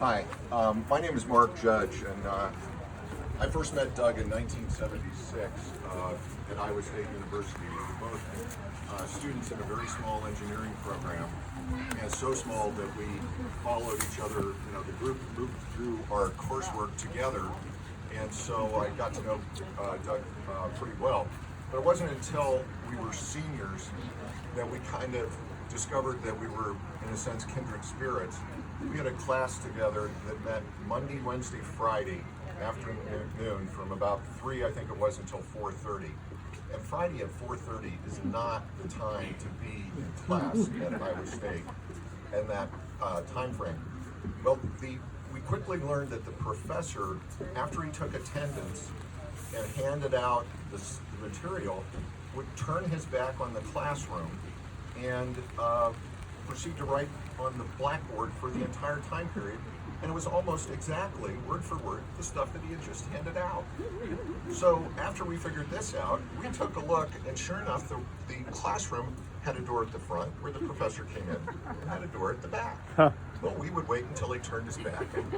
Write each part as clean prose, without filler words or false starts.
Hi, my name is Mark Judge, and I first met Doug in 1976 at Iowa State University. We were both students in a very small engineering program, and so small that we followed each other. The group moved through our coursework together, and so I got to know Doug pretty well. But it wasn't until we were seniors that we kind of discovered that we were, in a sense, kindred spirits. We had a class together that met Monday, Wednesday, Friday afternoon from about 3, I think it was, until 4:30. And Friday at 4:30 is not the time to be in class at Iowa State in that time frame. Well, we quickly learned that the professor, after he took attendance and handed out the material, would turn his back on the classroom and proceed to write on the blackboard for the entire time period. And it was almost exactly, word for word, the stuff that he had just handed out. So after we figured this out, we took a look, and sure enough, the classroom had a door at the front where the professor came in, and had a door at the back. Well, we would wait until he turned his back, and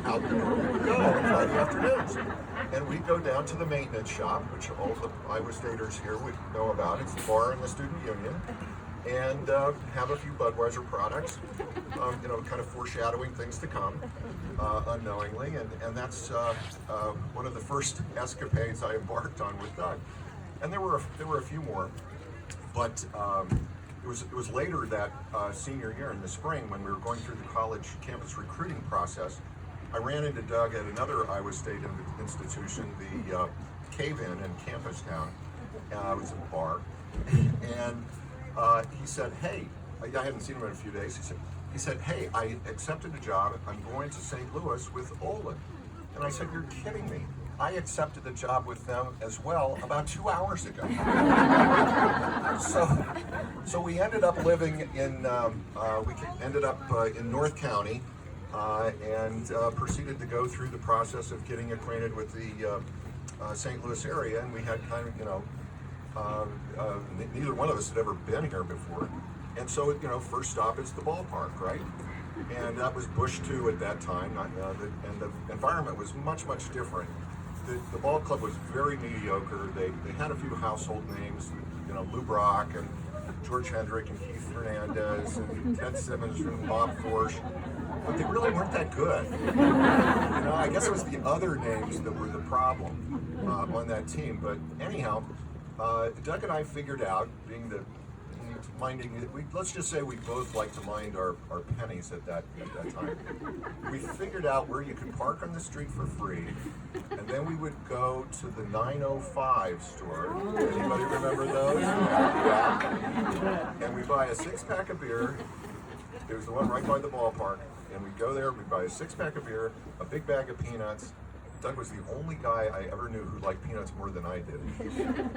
out the door we would go on Friday afternoons. And we'd go down to the maintenance shop, which all the Iowa Staters here would know about. It's the bar in the student union. And have a few Budweiser products, kind of foreshadowing things to come unknowingly. And that's one of the first escapades I embarked on with Doug. And there were a few more, but it was later that senior year in the spring, when we were going through the college campus recruiting process, I ran into Doug at another Iowa State institution, the Cave-In in Campus Town. It was a bar, and he said, "Hey," I hadn't seen him in a few days. He said, "Hey, I accepted a job. I'm going to St. Louis with Olin." And I said, "You're kidding me. I accepted a job with them as well about 2 hours ago." So we ended up living in in North County, and proceeded to go through the process of getting acquainted with the St. Louis area, and we had kind of, neither one of us had ever been here before. And so, first stop is the ballpark, right? And that was Bush 2 at that time, and the environment was much, much different. The ball club was very mediocre. They had a few household names, Lou Brock and George Hendrick and Keith Hernandez and Ted Simmons and Bob Forsch, but they really weren't that good. I guess it was the other names that were the problem on that team. But anyhow, Doug and I figured out, let's just say we both like to mind our pennies at that time. We figured out where you could park on the street for free, and then we would go to the 905 store. Anybody remember those? Yeah. And we buy a 6-pack of beer. It was the one right by the ballpark. And we'd go there, we'd buy a 6-pack of beer, a big bag of peanuts. Doug was the only guy I ever knew who liked peanuts more than I did.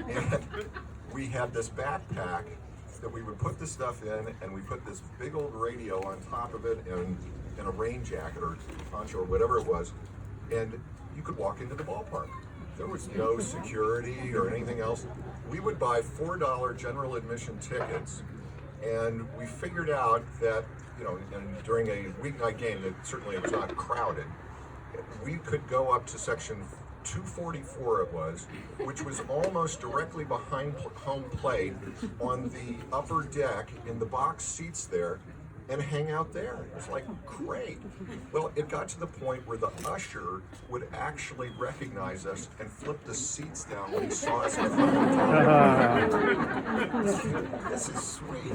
And we had this backpack that we would put the stuff in, and we put this big old radio on top of it in a rain jacket or poncho or whatever it was, and you could walk into the ballpark. There was no security or anything else. We would buy $4 general admission tickets, and we figured out that, and during a weeknight game, that certainly it was not crowded, we could go up to section 244 it was, which was almost directly behind home plate on the upper deck in the box seats there, and hang out there. It was like, great. Well, it got to the point where the usher would actually recognize us and flip the seats down when he saw us in front of him. This is sweet.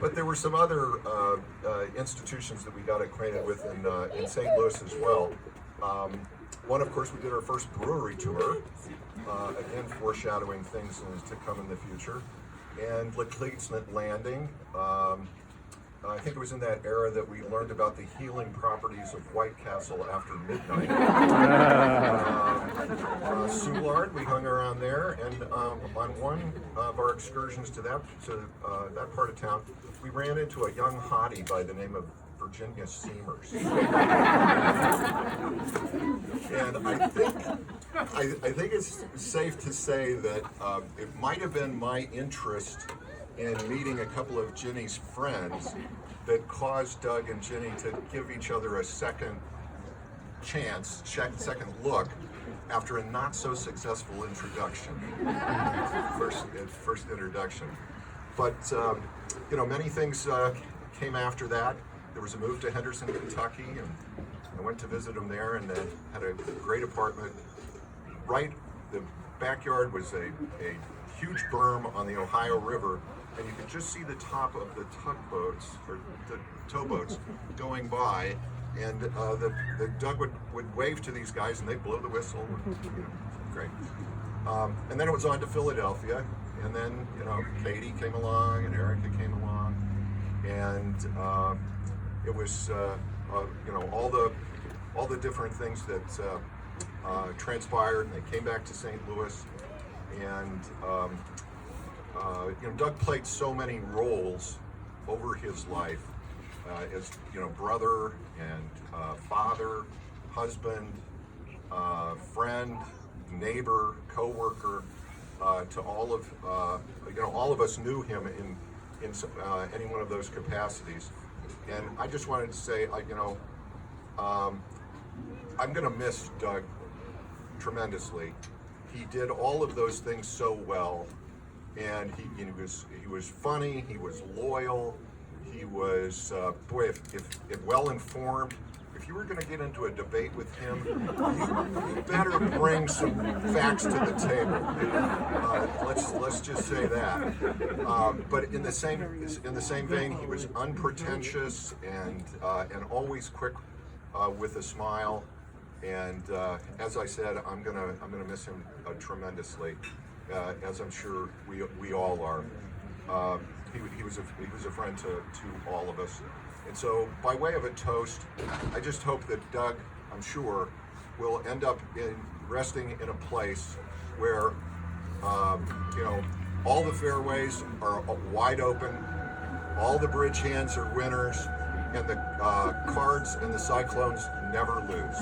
But there were some other institutions that we got acquainted with in St. Louis as well. One, of course, we did our first brewery tour, again foreshadowing things to come in the future. And Leedsmith Landing. I think it was in that era that we learned about the healing properties of White Castle after midnight. Soulard, we hung around there, and on one of our excursions to that part of town, we ran into a young hottie by the name of Virginia Seamers. And I think it's safe to say that it might have been my interest and meeting a couple of Ginny's friends that caused Doug and Ginny to give each other a second chance, second look after a not so successful introduction, first introduction. But many things came after that. There was a move to Henderson, Kentucky, and I went to visit them there, and had a great apartment. Right, the backyard was a huge berm on the Ohio River, and you could just see the top of the tugboats or the towboats going by, and the Doug would wave to these guys, and they'd blow the whistle. Great. And then it was on to Philadelphia, and then Katie came along, and Erica came along, and it was all the different things that transpired, and they came back to St. Louis, and Doug played so many roles over his life as brother and father, husband, friend, neighbor, co-worker. To all of us knew him in any one of those capacities, and I just wanted to say, I'm going to miss Doug tremendously. He did all of those things so well, and he was funny. He was loyal. He was if well informed. If you were going to get into a debate with him, you better bring some facts to the table. Let's just say that. But in the same vein, he was unpretentious and always quick with a smile. And as I said, I'm gonna miss him tremendously, as I'm sure we all are. He was a friend to all of us. And so, by way of a toast, I just hope that Doug, I'm sure, will end up resting in a place where, all the fairways are wide open, all the bridge hands are winners, and the Cards and the Cyclones never lose.